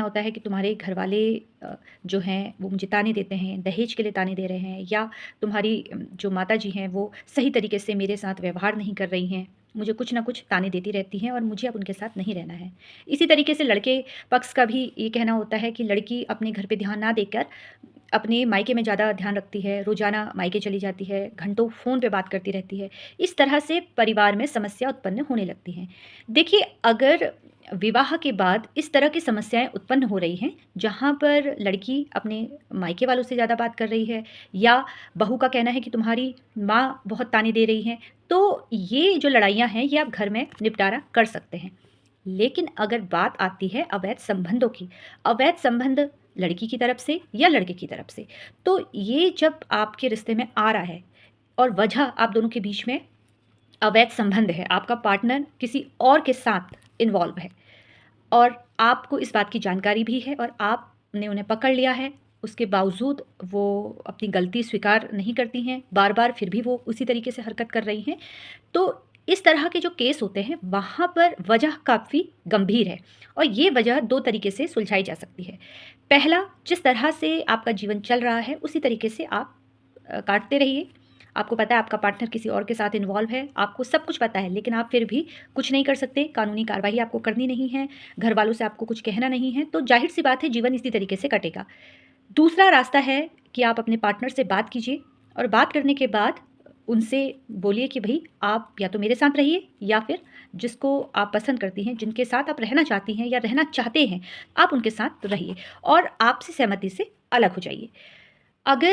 होता है कि तुम्हारे घर वाले जो हैं वो मुझे ताने देते हैं, दहेज के लिए ताने दे रहे हैं, या तुम्हारी जो माताजी हैं वो सही तरीके से मेरे साथ व्यवहार नहीं कर रही हैं, मुझे कुछ ना कुछ ताने देती रहती हैं और मुझे अब उनके साथ नहीं रहना है। इसी तरीके से लड़के पक्ष का भी ये कहना होता है कि लड़की अपने घर पे ध्यान ना देकर अपने मायके में ज़्यादा ध्यान रखती है, रोज़ाना मायके चली जाती है, घंटों फ़ोन पे बात करती रहती है। इस तरह से परिवार में समस्या उत्पन्न होने लगती हैं। देखिए, अगर विवाह के बाद इस तरह की समस्याएँ उत्पन्न हो रही हैं, जहाँ पर लड़की अपने मायके वालों से ज़्यादा बात कर रही है, या बहू का कहना है कि तुम्हारी माँ बहुत ताने दे रही हैं, तो ये जो लड़ाइयाँ हैं, ये आप घर में निपटारा कर सकते हैं। लेकिन अगर बात आती है अवैध संबंधों की, अवैध संबंध लड़की की तरफ से या लड़के की तरफ से, तो ये जब आपके रिश्ते में आ रहा है और वजह आप दोनों के बीच में अवैध संबंध है, आपका पार्टनर किसी और के साथ इन्वॉल्व है और आपको इस बात की जानकारी भी है और आपने उन्हें पकड़ लिया है, उसके बावजूद वो अपनी गलती स्वीकार नहीं करती हैं, बार-बार फिर भी वो उसी तरीके से हरकत कर रही हैं, तो इस तरह के जो केस होते हैं, वहाँ पर वजह काफ़ी गंभीर है और ये वजह 2 तरीके से सुलझाई जा सकती है। पहला, जिस तरह से आपका जीवन चल रहा है, उसी तरीके से आप काटते रहिए। आपको पता है आपका पार्टनर किसी और के साथ इन्वॉल्व है, आपको सब कुछ पता है, लेकिन आप फिर भी कुछ नहीं कर सकते, कानूनी कार्रवाई आपको करनी नहीं है, घर वालों से आपको कुछ कहना नहीं है, तो ज़ाहिर-सी बात है जीवन इसी तरीके से कटेगा। दूसरा रास्ता है कि आप अपने पार्टनर से बात कीजिए और बात करने के बाद उनसे बोलिए कि भई आप या तो मेरे साथ रहिए या फिर जिसको आप पसंद करती हैं, जिनके साथ आप रहना चाहती हैं या रहना चाहते हैं, आप उनके साथ रहिए और आपसी सहमति से अलग हो जाइए। अगर